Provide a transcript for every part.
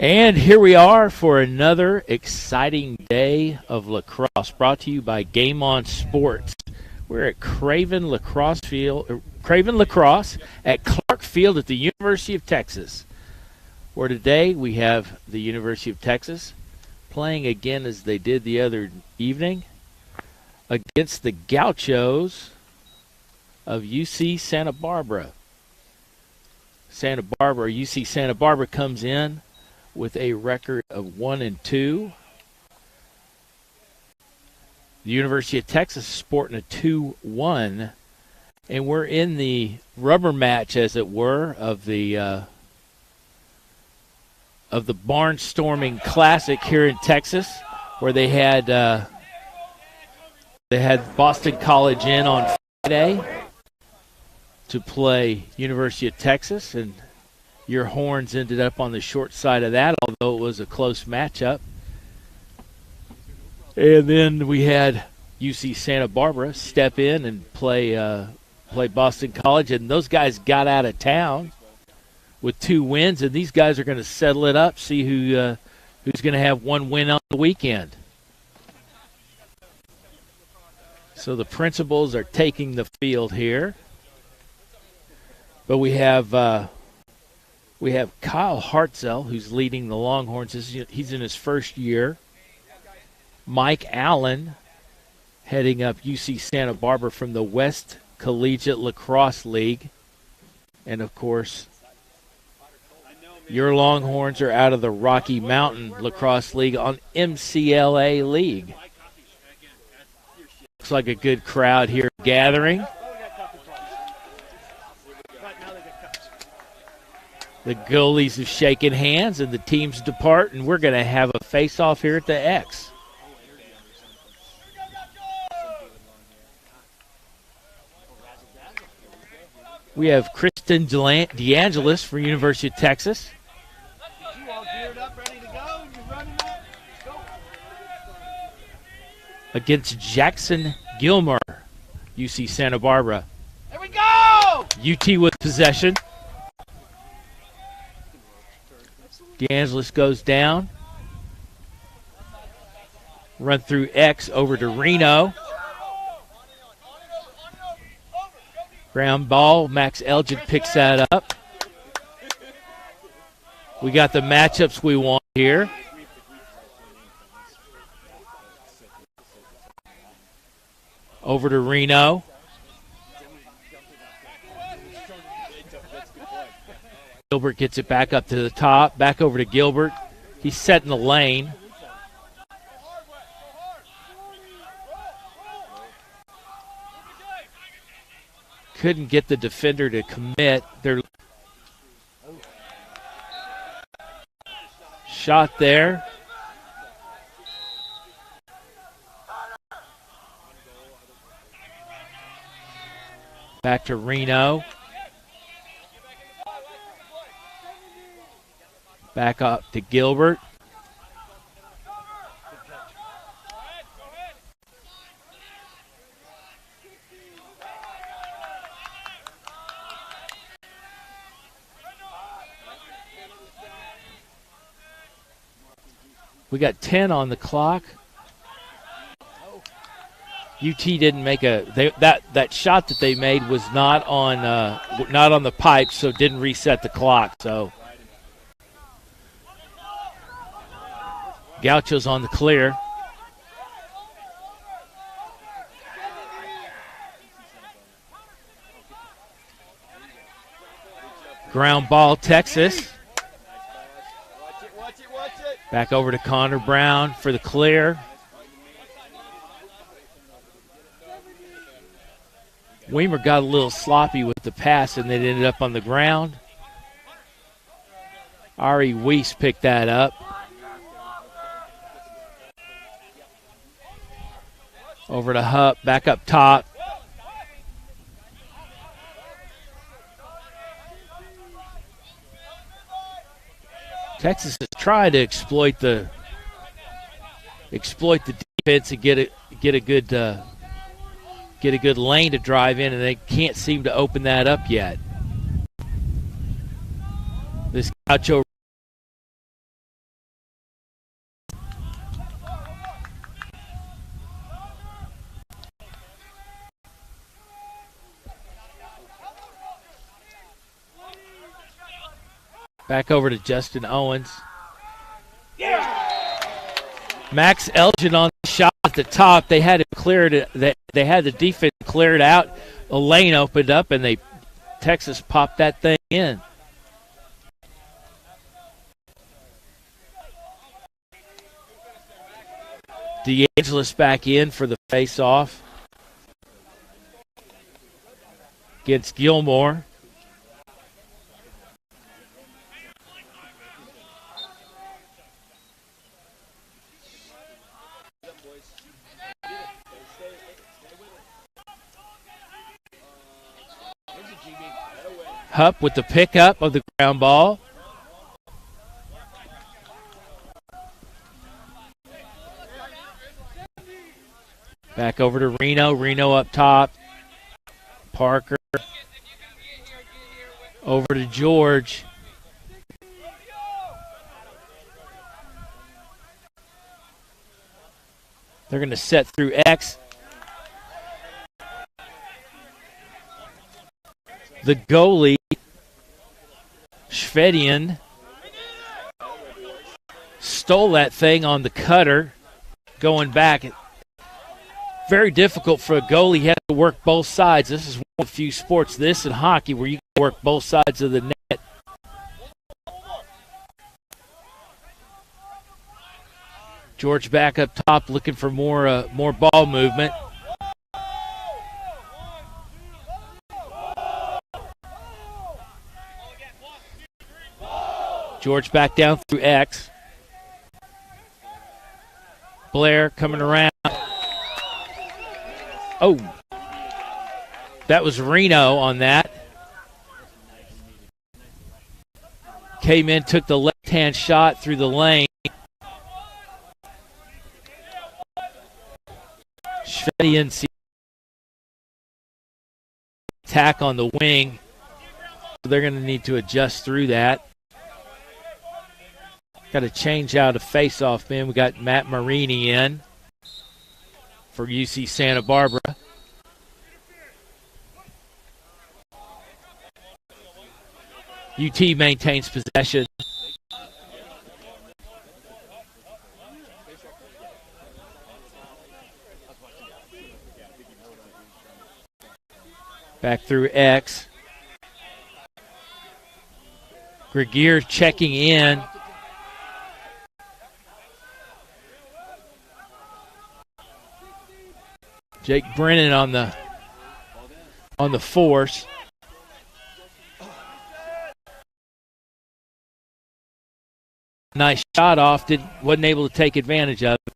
And here we are for another exciting day of lacrosse, brought to you by Game On Sports. We're at Craven Lacrosse at Clark Field at the University of Texas, where today we have the University of Texas playing again as they did the other evening against the Gauchos of UC Santa Barbara. UC Santa Barbara comes in with a record of 1-2. The University of Texas is sporting a 2-1, and we're in the rubber match, as it were, of the Barnstorming Classic here in Texas, where they had Boston College in on Friday to play University of Texas, and your Horns ended up on the short side of that, although it was a close matchup. And then we had UC Santa Barbara step in and play Boston College, and those guys got out of town with 2 wins, and these guys are going to settle it up, see who's going to have 1 win on the weekend. So the principals are taking the field here. But we have Kyle Hartzell, who's leading the Longhorns. He's in his first year. Mike Allen heading up UC Santa Barbara from the West Collegiate Lacrosse League. And, of course, your Longhorns are out of the Rocky Mountain Lacrosse League on MCLA League. Looks like a good crowd here gathering. The goalies have shaken hands and the teams depart, and we're going to have a face-off here at the X. We have Kristen DeAngelis for University of Texas. Against Jackson Gilmer, UC Santa Barbara. There we go! UT with possession. DeAngelis goes down. Run through X over to Reno. Ground ball. Max Elgin picks that up. We got the matchups we want here. Over to Reno. Gilbert gets it back up to the top. Back over to Gilbert. He's set in the lane. Couldn't get the defender to commit. Their shot there. Back to Reno. Back up to Gilbert. We got 10 on the clock. UT didn't make that shot that they made was not on the pipe, so didn't reset the clock. So Gauchos on the clear. Ground ball, Texas. Back over to Connor Brown for the clear. Weimer got a little sloppy with the pass, and it ended up on the ground. Ari Weiss picked that up. Over to Hupp, back up top. Texas is trying to exploit the defense and get a good lane to drive in, and they can't seem to open that up yet. This Gaucho Back over to Justin Owens. Max Elgin on the shot at the top. They had it cleared. They had the defense clear it out. A lane opened up, and Texas popped that thing in. DeAngelis back in for the face-off against Gilmore. Hupp with the pickup of the ground ball. Back over to Reno. Reno up top. Parker. Over to George. They're going to set through X. The goalie, Shvedian, stole that thing on the cutter going back. Very difficult for a goalie. He has to work both sides. This is one of the few sports, this and hockey, where you can work both sides of the net. George back up top looking for more ball movement. George back down through X. Blair coming around. Oh, that was Reno on that. Came in, took the left-hand shot through the lane. Shvedian attack on the wing. They're going to need to adjust through that. Got to change out a face-off man. We got Matt Marini in for UC Santa Barbara. UT maintains possession. Back through X. Gregier checking in. Jake Brennan on the force. Nice shot off. Wasn't able to take advantage of it.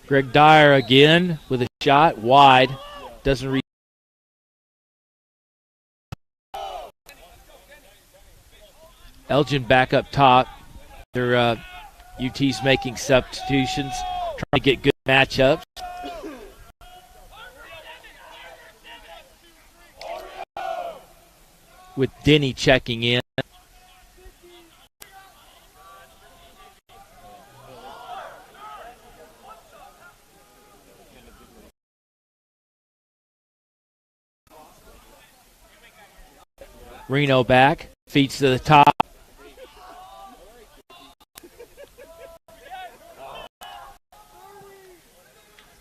Greg Dyer again with a shot wide. Doesn't reach. Elgin back up top. Their UT's making substitutions, trying to get good matchups. With Denny checking in. Reno back, feeds to the top.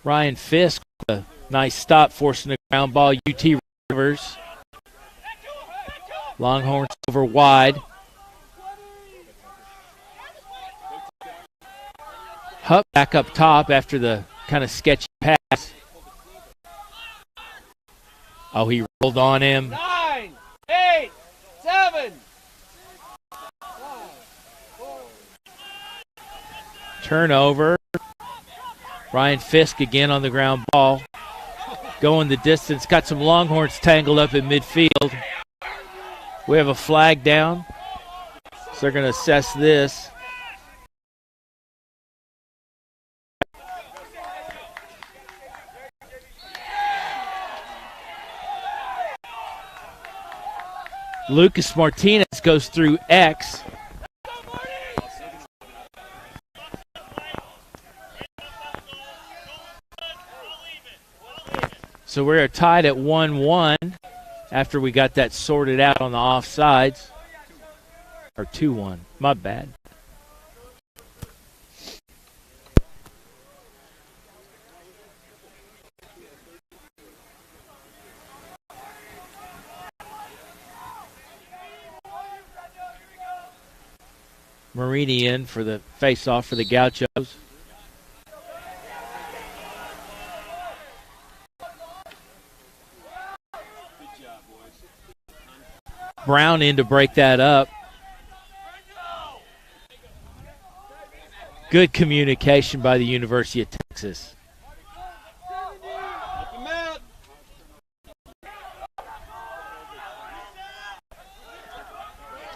Ryan Fisk with a nice stop, forcing the ground ball. UT Rivers. Longhorns over wide. Hupp back up top after the kind of sketchy pass. Oh, he rolled on him. 9, 8, 7. Turnover. Ryan Fisk again on the ground ball. Going the distance. Got some Longhorns tangled up in midfield. We have a flag down. So they're going to assess this. Lucas Martinez goes through X. So we're tied at 1-1. after we got that sorted out on the offsides. Or 2-1. My bad. Marini in for the face-off for the Gauchos. Brown in to break that up. Good communication by the University of Texas.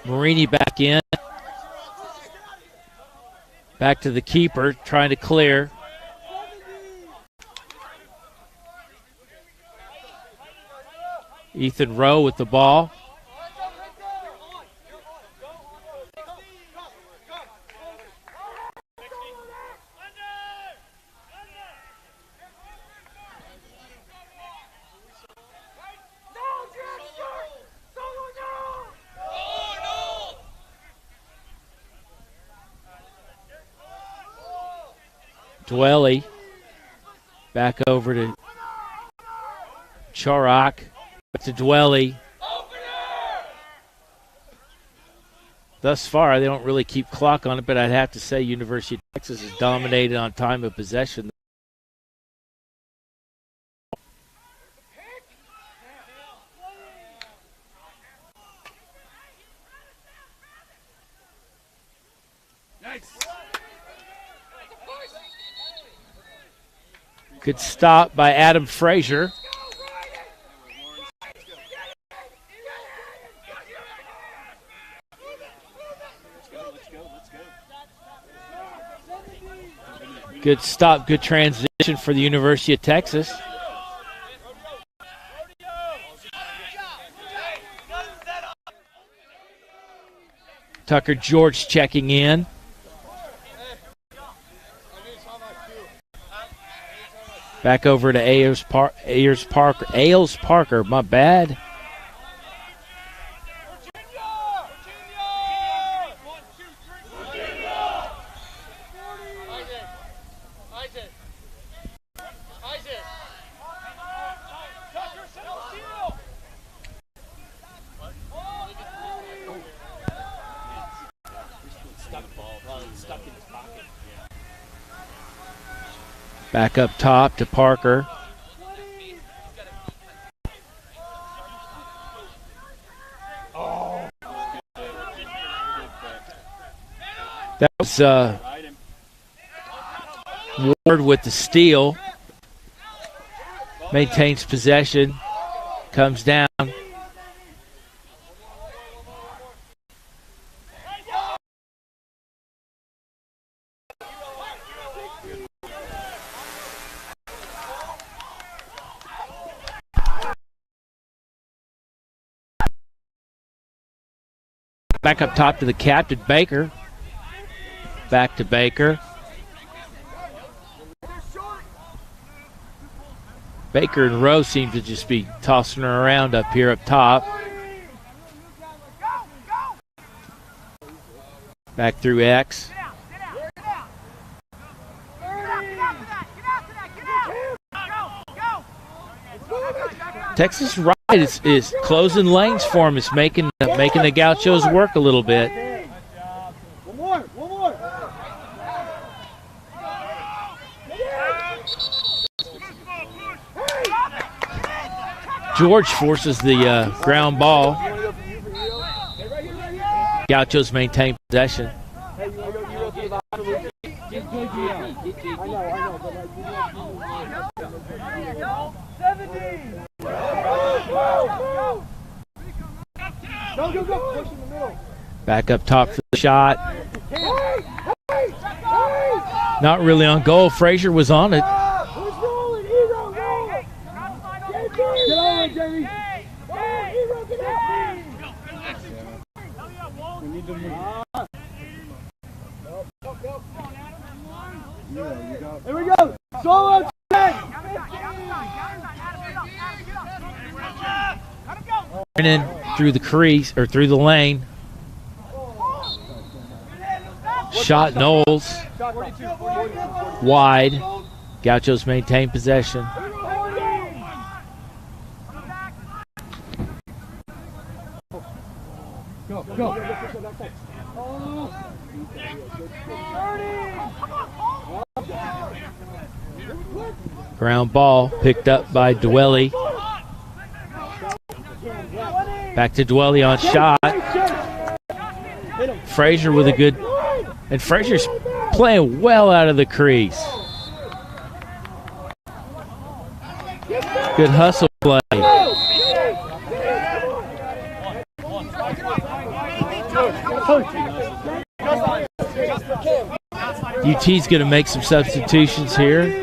Marini back in. Back to the keeper, trying to clear. Ethan Rowe with the ball. Dwelly back over to Chorak, back to Dwelly. Thus far, they don't really keep clock on it, but I'd have to say University of Texas has dominated on time of possession. Good stop by Adam Frazier. Good stop, good transition for the University of Texas. Tucker George checking in. Back over to Ayers Parker, my bad. Back up top to Parker. That was Ward with the steal. Maintains possession. Comes down. Back up top to the captain, Baker. Back to Baker. Baker and Rowe seem to just be tossing her around up here up top. Back through X. Texas right is closing lanes for him. It's making the Gauchos work a little bit. One more. George forces the ground ball. Gauchos maintain possession. Back up top for the shot. Not really on goal. Frazier was on it. Here we go. Solo check. Brennan through the crease, or through the lane. Shot Knowles. Wide. Gauchos maintain possession. Go. Ground ball picked up by Dwelly. Back to Dwelly on shot. Frazier with a good, and Frazier's playing well out of the crease. Good hustle play. UT's going to make some substitutions here.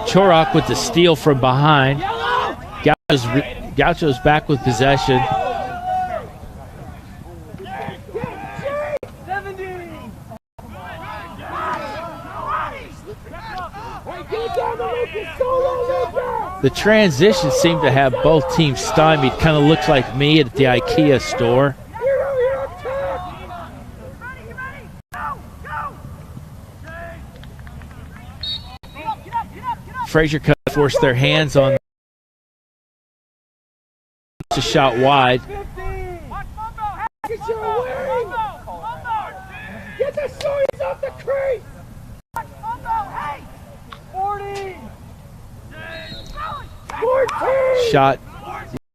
Chorok with the steal from behind. Gaucho's back with possession. The transitions seem to have both teams stymied. Kind of looks like me at the IKEA store. Frazier cut forced their hands on the shot wide. Get the shorties off the crease! Shot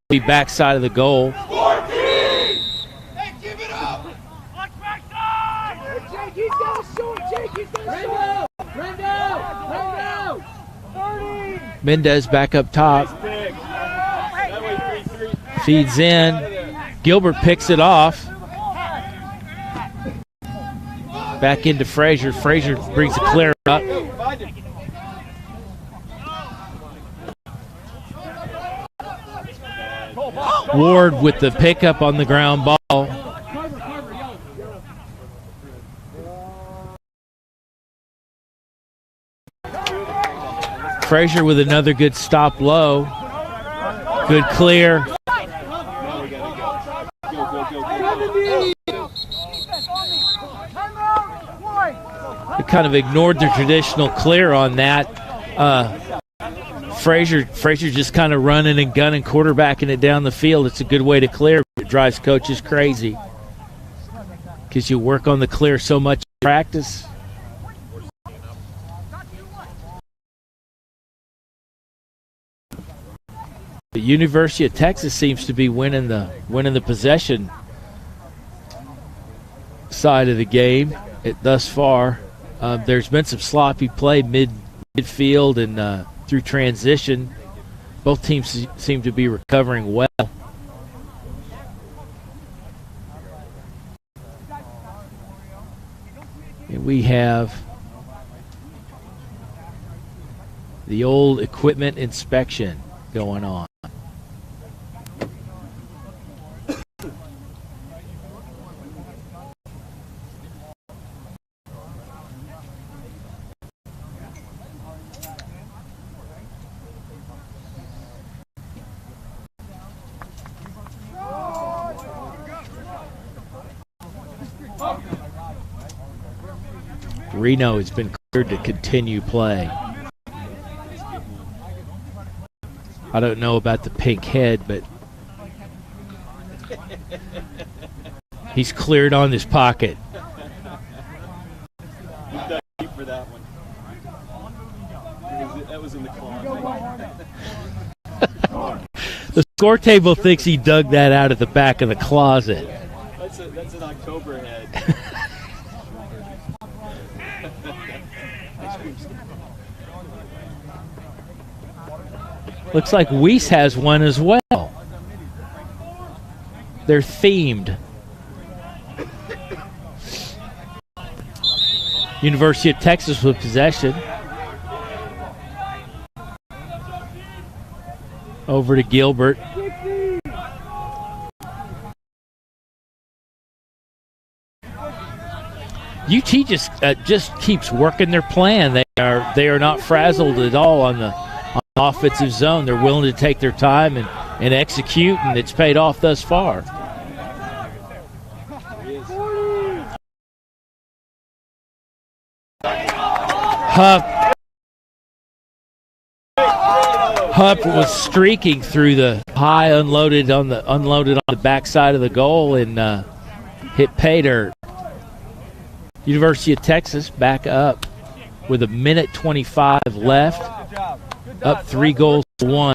the backside of the goal. Hey, give it up! Watch backside! Jake, he's got a short. Jake, he's got a short. Brendo! 30! Mendez back up top. Feeds in. Gilbert picks it off. Back into Frazier. Frazier brings a clear up. Ward with the pickup on the ground ball. Frazier with another good stop low. Good clear. They kind of ignored the traditional clear on that. Frazier just kind of running and gunning, quarterbacking it down the field. It's a good way to clear. It drives coaches crazy because you work on the clear so much in practice. The University of Texas seems to be winning the possession side of the game thus far. There's been some sloppy play midfield and through transition. Both teams seem to be recovering well. And we have the old equipment inspection going on. Reno has been cleared to continue play. I don't know about the pink head, but he's cleared on his pocket. For that one. That was in the closet. The score table thinks he dug that out of the back of the closet. That's an October head. Looks like Weiss has one as well. They're themed. University of Texas with possession. Over to Gilbert. UT just keeps working their plan. they are not frazzled at all on the offensive zone. They're willing to take their time and execute, and it's paid off thus far. Hupp was streaking through the high, unloaded on the backside of the goal, and hit pay dirt. University of Texas back up with 1:25 left, up 3-1.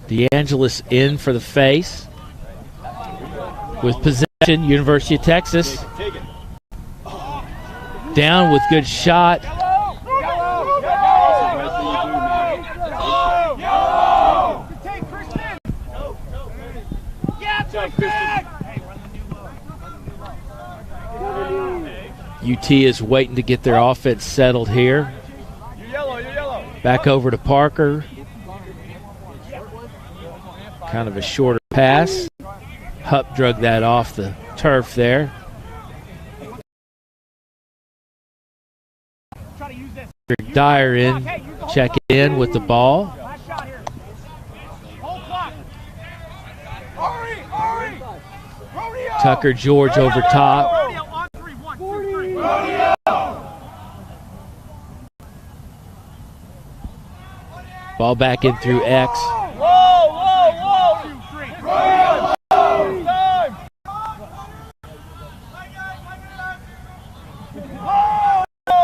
DeAngelis in for the face. With possession, University of Texas down with good shot. UT is waiting to get their offense settled here. Back over to Parker. Kind of a shorter pass. Hupp drug that off the turf there. Dyer in, check in with the ball. Tucker George over top. Ball back in through X.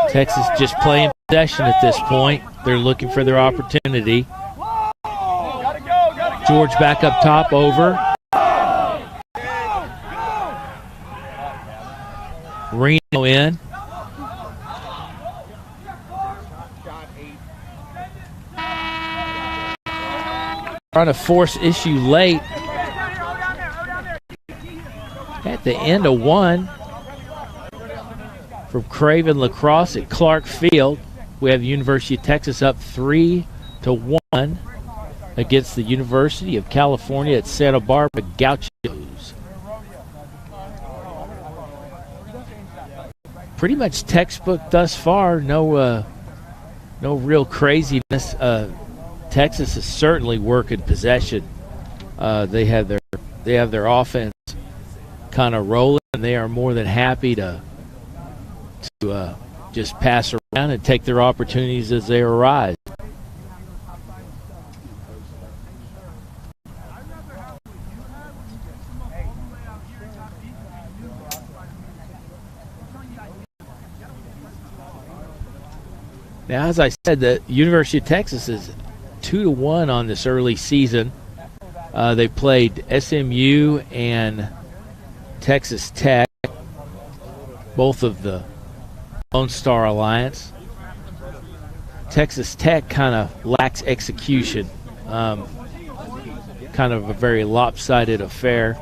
Texas just playing possession at this point. They're looking for their opportunity. George back up top over. Reno in. Trying to force issue late. At the end of one. From Craven Lacrosse at Clark Field, we have the University of Texas up 3-1 against the University of California at Santa Barbara Gauchos. Pretty much textbook thus far. No real craziness. Texas is certainly working possession. They have their offense kind of rolling, and they are more than happy to just pass around and take their opportunities as they arise. Now, as I said, the University of Texas is 2-1 on this early season. They played SMU and Texas Tech, both of the Lone Star Alliance. Texas Tech kind of lacks execution. Kind of a very lopsided affair.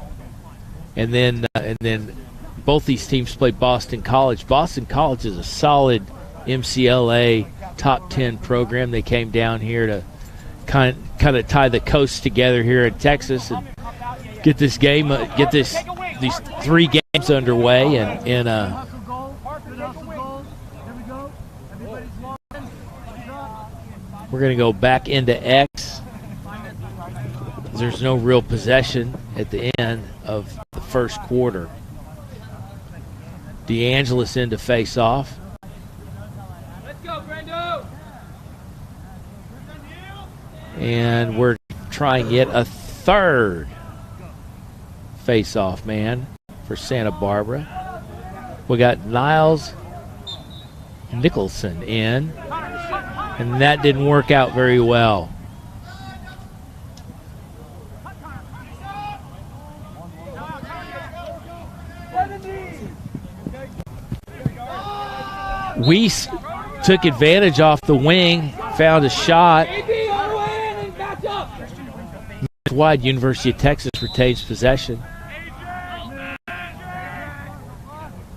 And then both these teams play Boston College. Boston College is a solid MCLA top 10 program. They came down here to kind of tie the coast together here in Texas and get this game, these 3 games underway, and we're going to go back into X. There's no real possession at the end of the first quarter. DeAngelis in to face off. Let's go, Brendo. And we're trying yet a third face-off man for Santa Barbara. We got Niles Nicholson in, and that didn't work out very well. Weiss took advantage off the wing, found a shot. Wide, University of Texas retains possession.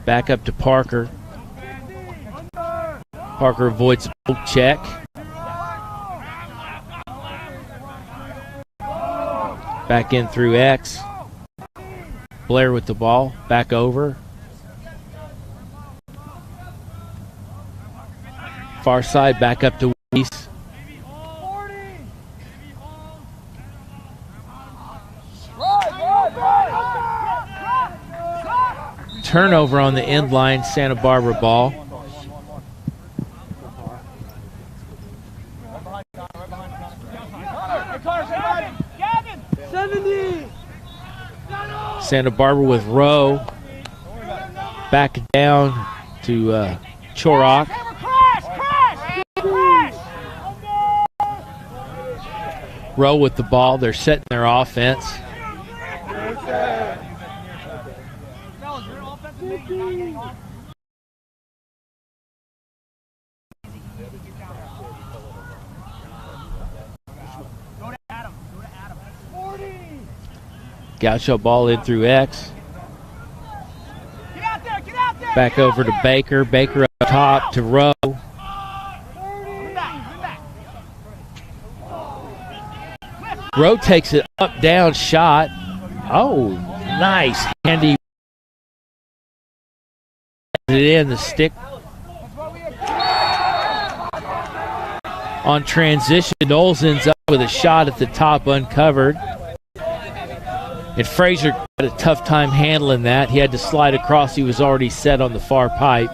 Back up to Parker. Parker avoids a poke check. Back in through X. Blair with the ball. Back over. Far side, back up to Weiss. Turnover on the end line, Santa Barbara ball. Santa Barbara with Rowe. Back down to Chorok. Rowe with the ball. They're setting their offense. Gaucho ball in through X. Back over to Baker. Baker up top to Rowe. Rowe takes it up, down shot. Oh, nice. Handy. It in the stick. On transition, Knowles ends up with a shot at the top uncovered. And Frazier had a tough time handling that. He had to slide across. He was already set on the far pipe.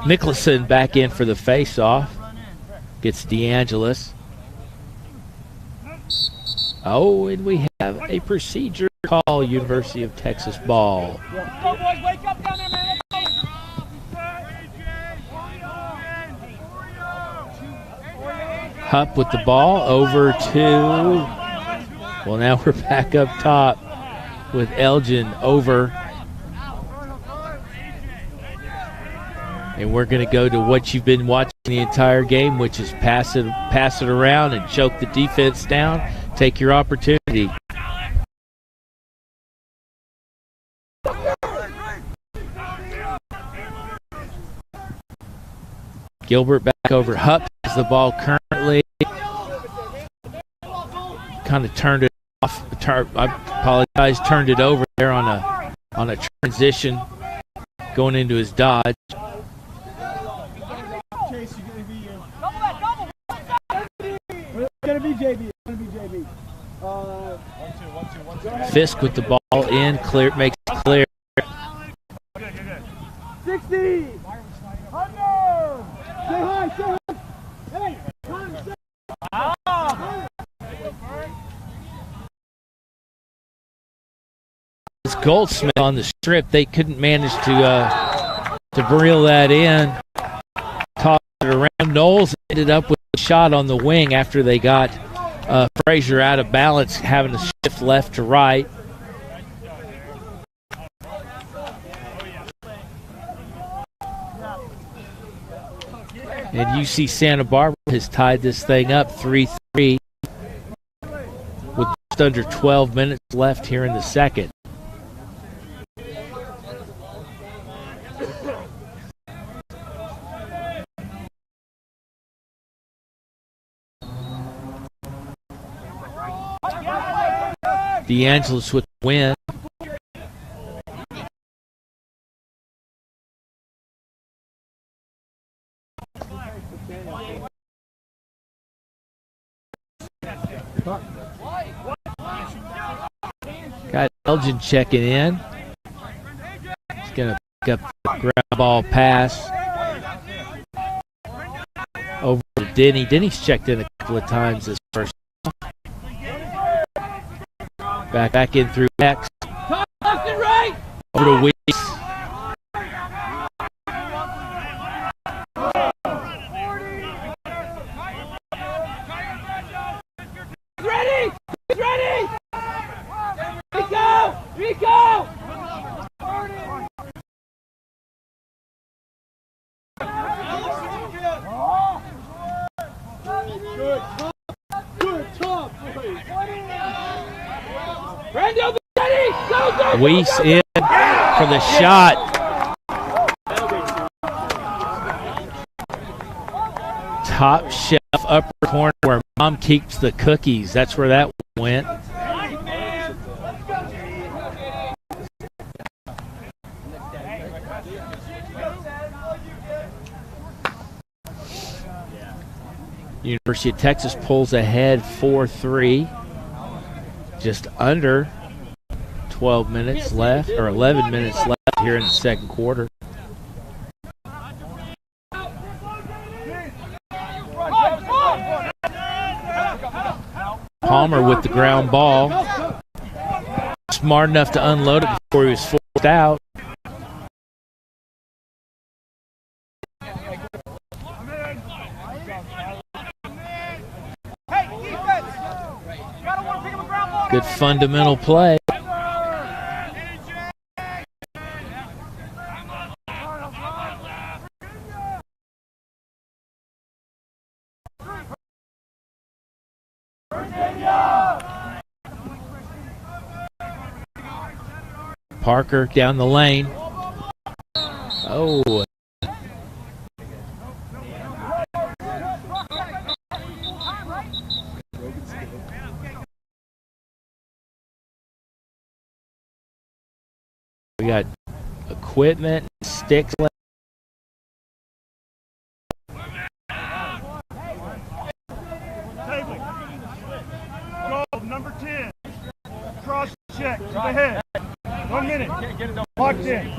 Nicholson back in for the face-off. Gets DeAngelis. Oh, and we have a procedure call, University of Texas ball. Go, boys, wake up down there, man. Hupp with the ball over to, well, now we're back up top with Elgin over. And we're going to go to what you've been watching the entire game, which is pass it around and choke the defense down. Take your opportunity. Gilbert back over. Hupp has the ball currently. Kind of turned it off. I apologize. Turned it over there on a transition, going into his dodge. Gonna be JB. Gonna be JB. 1-2. Fisk with the ball in, clear, makes it clear. 60. 100. Say hi. Say hi. Hey, come on. It's Goldsmith on the strip. They couldn't manage to reel that in. Tossed it around. Knowles ended up with a shot on the wing after they got Frazier out of balance, having to shift left to right. And UC Santa Barbara has tied this thing up 3-3 with just under 12 minutes left here in the second. DeAngelis with the win. Got Elgin checking in. He's going to pick up the ground ball pass over to Denny. Denny's checked in a couple of times this first. Back in through X. Left and right. Over to Weiss. Ready. He's ready. Rico. Rico. Good. Good. Top. Weiss in for the shot. Top shelf upper corner where Mom keeps the cookies. That's where that went. University of Texas pulls ahead 4-3. Just under 12 minutes left, or 11 minutes left here in the second quarter. Palmer with the ground ball. Smart enough to unload it before he was forced out. Good fundamental play. Parker down the lane. Oh. We got equipment, sticks. Goal number 10. Cross check to the head. 1 minute. Locked in.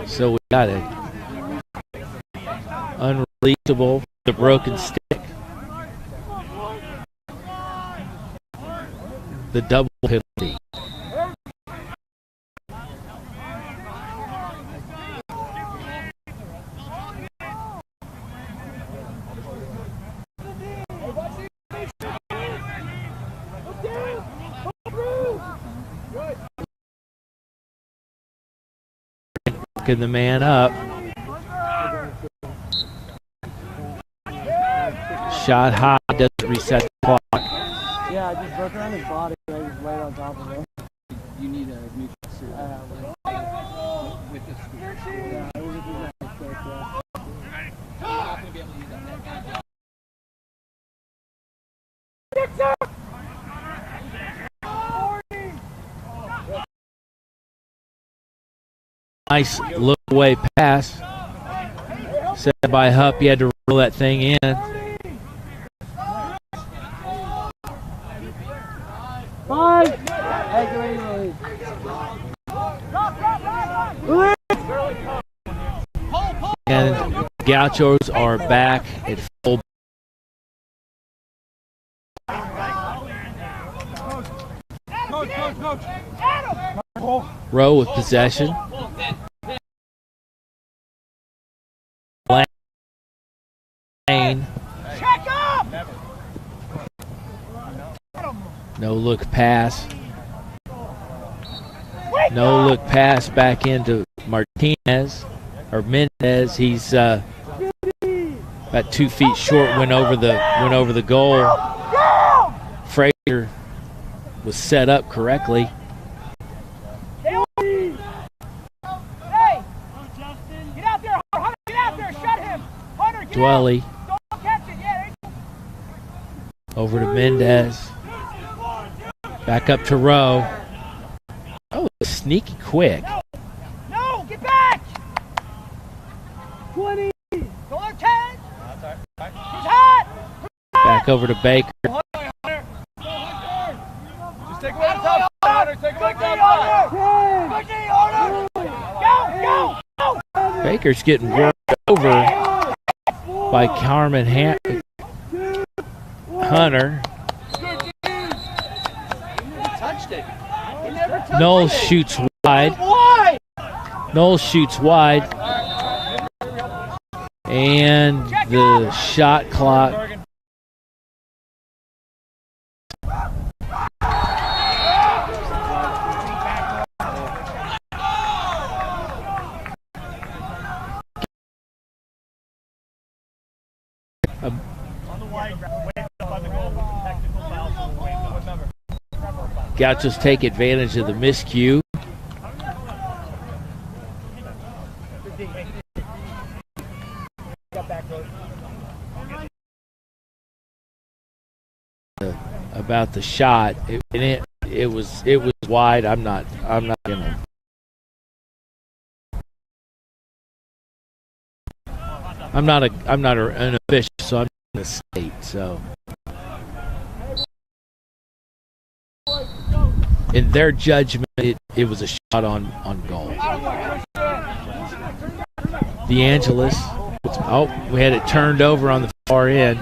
So we got it. Unreleasable, the broken stick. The double penalty. Working the man up. Shot high, doesn't reset the clock. Yeah, I just broke around his body. I just laid on top of him. You need a new suit. With this suit. Yeah, it was a good mistake, yeah. You're not going to be able to use that. Nice look away pass. Set by Hupp. He had to roll that thing in. Five. And Gauchos are back at full. Rowe with possession. Lane. No look pass. No look pass back into Martinez or Mendez. He's about 2 feet short. Went over the goal. Frazier was set up correctly. Dwelly over to Mendez. Back up to Rowe. Oh, sneaky quick. No, get back! 20. Go on, 10. He's hot! Back over to Baker. Just take one top. Hunter, take one top. Go! Baker's getting worked over by Carmen Hunter. Knowles shoots wide. Knowles shoots wide. And the shot clock. On the white, way up on the goal, technical Gauchos take advantage of the miscue. About the shot, it was wide. I'm not gonna. I'm not an official, so I'm in the state. So, in their judgment, it was a shot on goal. DeAngelis. Oh, we had it turned over on the far end.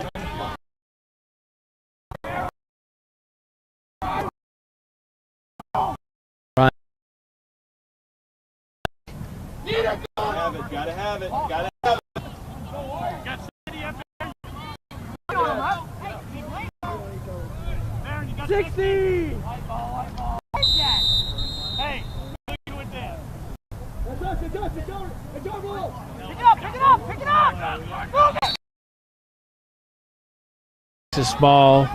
Gotta have it. Gotta have it. 60! Hey, what are you doing there? It's us, it's our ball! Pick it up, pick it up, pick it up! Move it! This ball.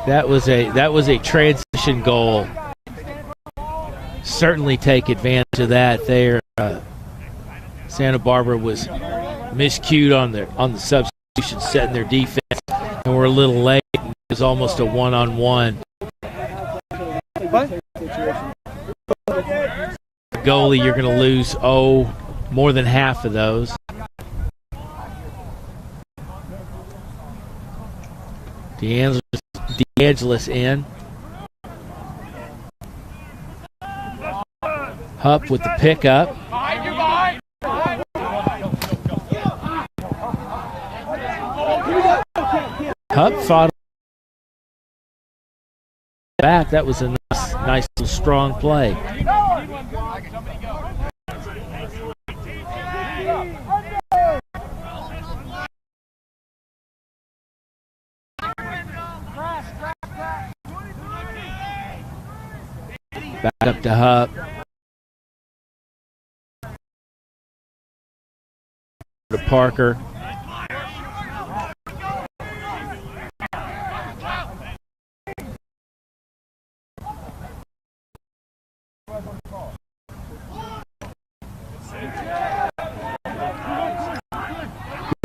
That was a transition goal. Certainly take advantage of that there. Santa Barbara was miscued on the substitution, setting their defense, and we're a little late. It was almost a one-on-one. Goalie, you're going to lose more than half of those. DeAngelis in. Hupp with the pickup. Hupp fought back. That was a nice little strong play. Back up to Hupp. To Parker.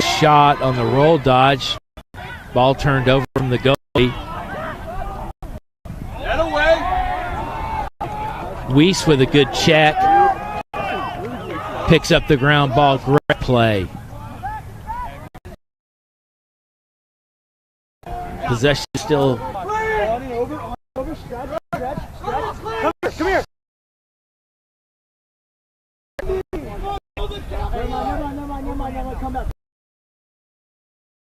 Shot on the roll dodge. Ball turned over from the goalie. Weiss with a good check. Picks up the ground ball. Great play. Possession still. Come here! Never mind, come back.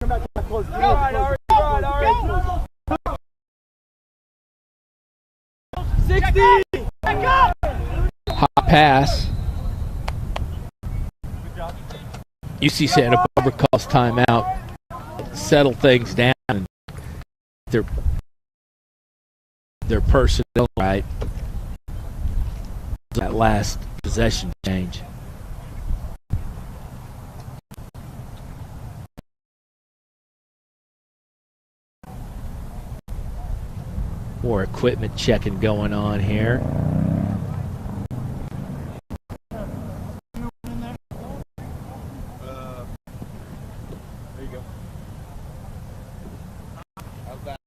Come back, close. All right. 60! Hot pass. UC Santa Barbara calls timeout. Settle things down. And their personnel right. That last possession change. More equipment checking going on here. There you go. How's that?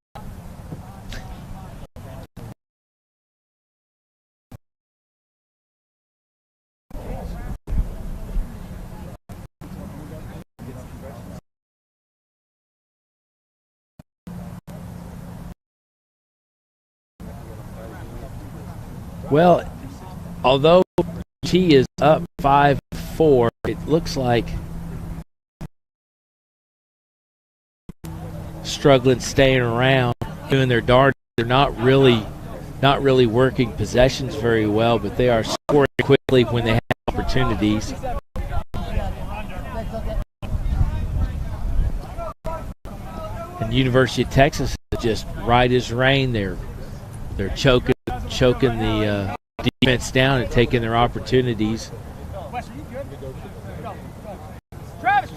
Well, although T is up 5-4, it looks like struggling staying around, doing their darn. They're not really working possessions very well, but they are scoring quickly when they have opportunities. And University of Texas is just right as rain. They're choking the defense down and taking their opportunities. Travis!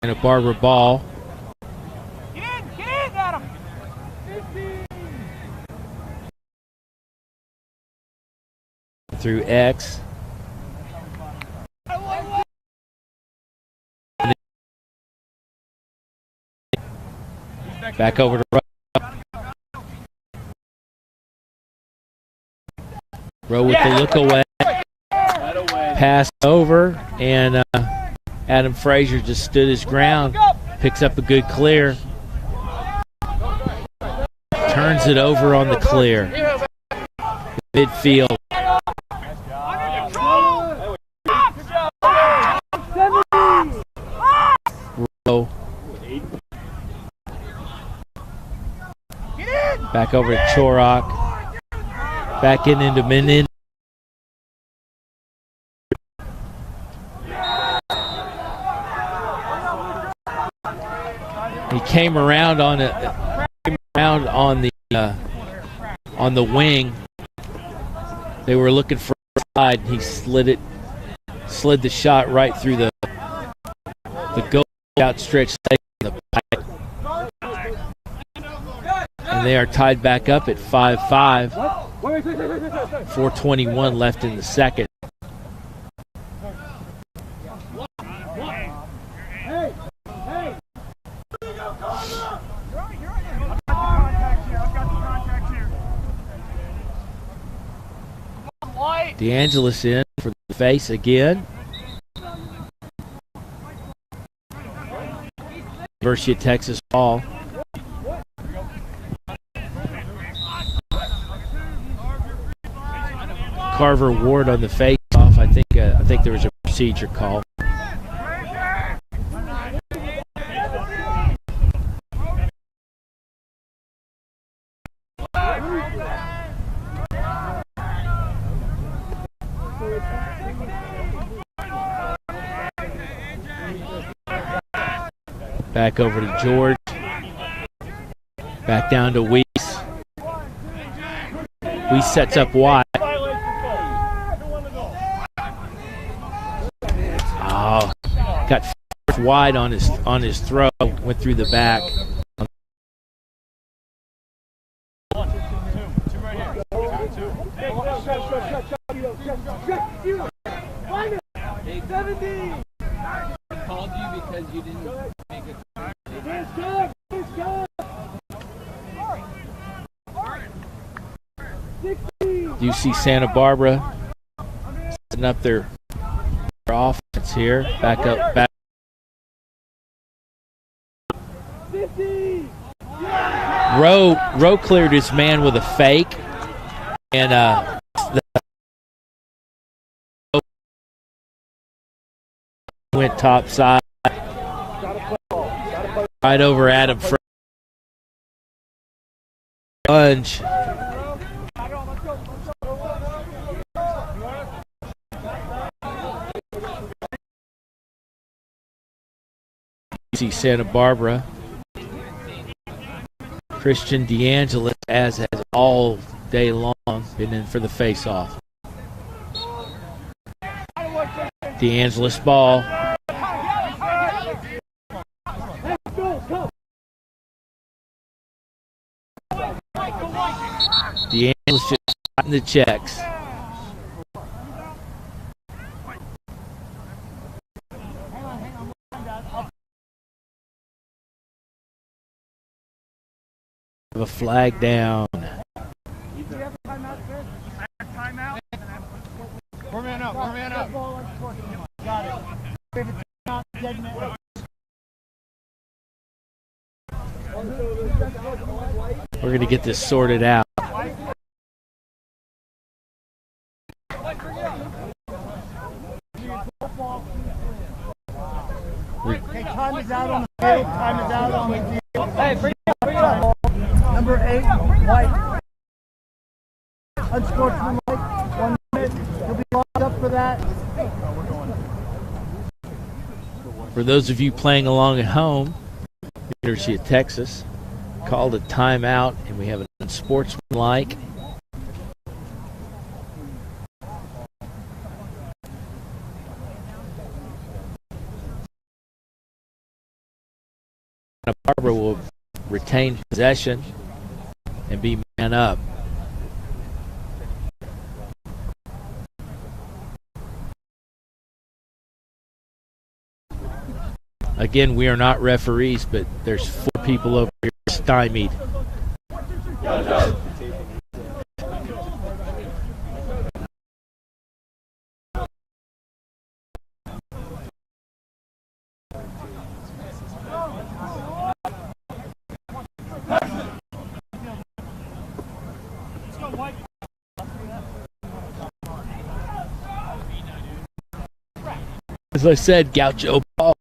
And a Barbara ball. Get in, Adam. Through X. Back over to Rowe with the look away. Pass over, and Adam Frazier just stood his ground. Picks up a good clear. Turns it over on the clear. Midfield. Rowe. Back over to Chorok. Back into Menin. He came around on it. On the wing. They were looking for a slide. He slid the shot right through the goal, outstretched leg in the pipe. And they are tied back up at 5-5. 4:21 left in the second. DeAngelis in for the face again. University of Texas ball. Carver Ward on the face-off. I think there was a procedure call. Back over to George. Back down to Weiss. Weiss sets up wide. Oh, got wide on his throw. Went through the back. Called you because you didn't make it. UC Santa Barbara setting up their offense here. Back up, back. Rowe cleared his man with a fake, and went top side, right over Adam Frazier. Lunge. UC Santa Barbara. Christian DeAngelis, as has all day long, been in for the face-off. DeAngelis ball. DeAngelis just cutting the checks. A flag down. We're man up. Got it. We're going to get this sorted out. Okay, time is out on the field. Time is out on the field. Hey, bring it up. Number 8, White. Unsportsmanlike. 1 minute. He'll be locked up for that. For those of you playing along at home, University of Texas called a timeout, and we have an unsportsmanlike. Barbara will retain possession and be man up. Again, we are not referees, but there's 4 people over here stymied. As I said, Gaucho ball.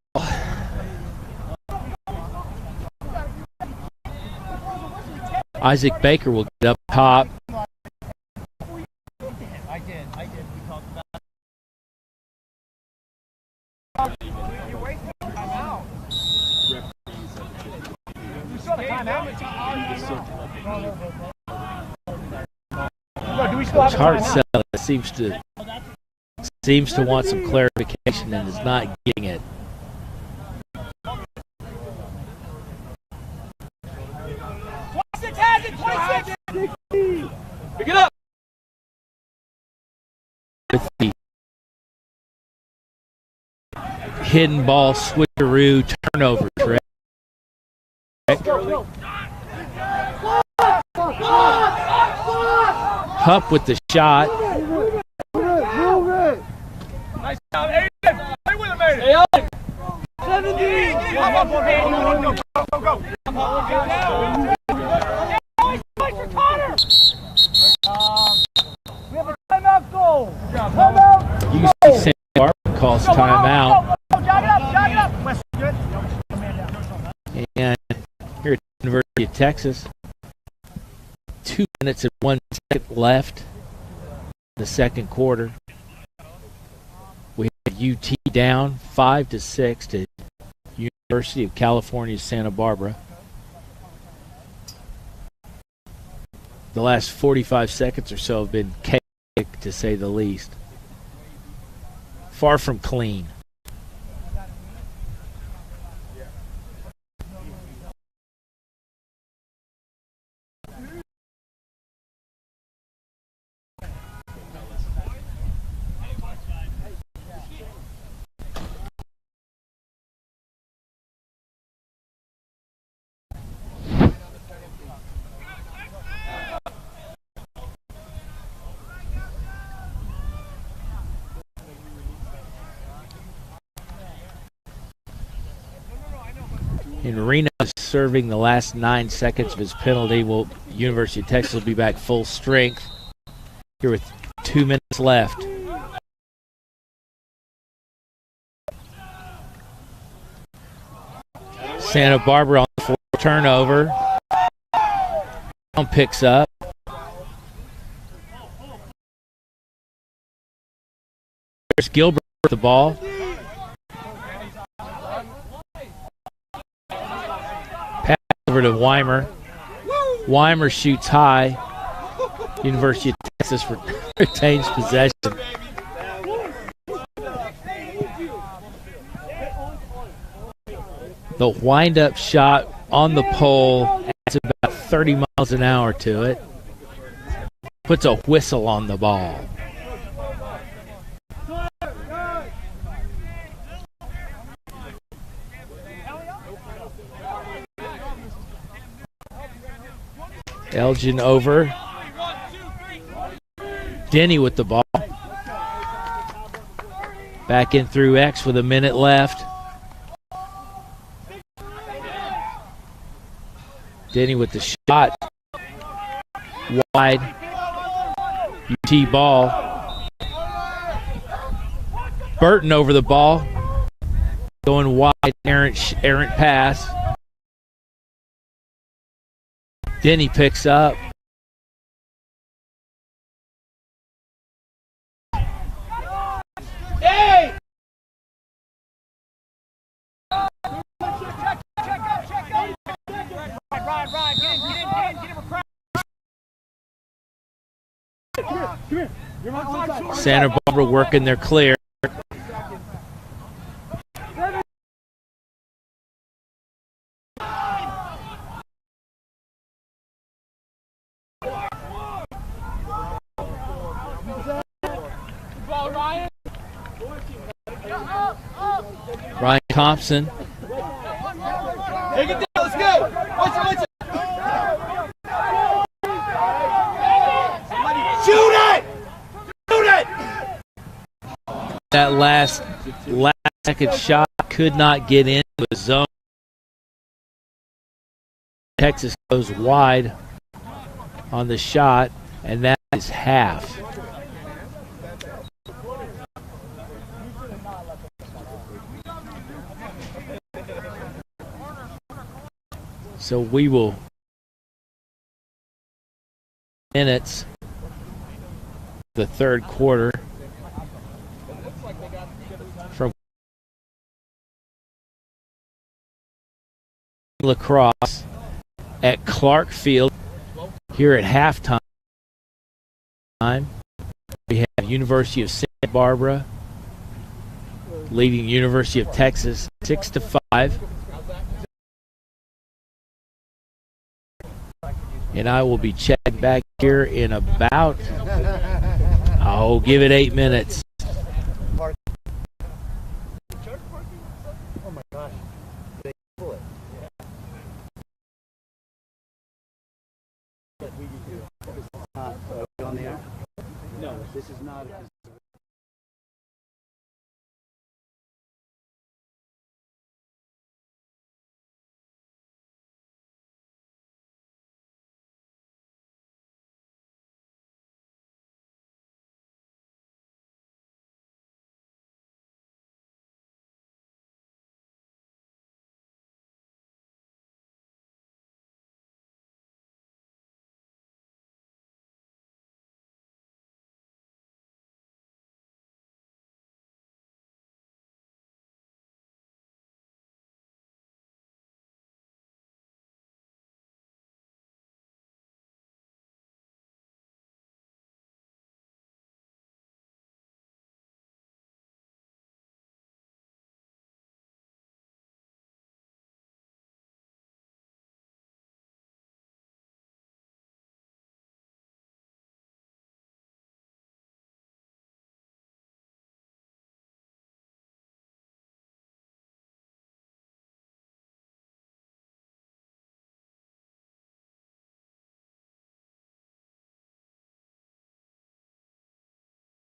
Isaac Baker will get up top. I did. We talked about it. You wasted timeout. You saw the timeout. Do we still have a Hard timeout? Sella seems to want some clarification and is not getting it. Pick it up. With the hidden ball switcheroo turnover, correct? Hupp with the shot. Nice job, Aiden. Play with him, Aiden. Hey, Alex. 70. Go. We have a timeout goal. UC Santa Barbara calls timeout. Jog it up. West, good. And here at the University of Texas, 2 minutes and 1 second left in the second quarter. We have UT down 5-6 to University of California, Santa Barbara. The last 45 seconds or so have been chaotic, to say the least. Far from clean. And Reno is serving the last 9 seconds of his penalty. University of Texas will be back full strength here with 2 minutes left. Santa Barbara on the 4th turnover. Picks up. There's Gilbert with the ball. Over to Weimer. Weimer shoots high. University of Texas retains possession. The wind-up shot on the pole adds about 30 miles an hour to it. Puts a whistle on the ball. Elgin over. Denny with the ball. Back in through X with a minute left. Denny with the shot. Wide. UT ball. Burton over the ball. Going wide, errant pass. Denny picks up. Hey! Ride. Santa Barbara working their clear. Ryan Thompson. Take it down, let's go! Watch it! Shoot it! Shoot it! That last second shot could not get into the zone. Texas goes wide on the shot, and that is half. So we will minutes the third quarter from lacrosse at Clark Field here at halftime. We have University of Santa Barbara leading University of Texas 6-5. And I will be checking back here in about, I'll give it 8 minutes. Oh my gosh. They pull it. On the air? No, this is not.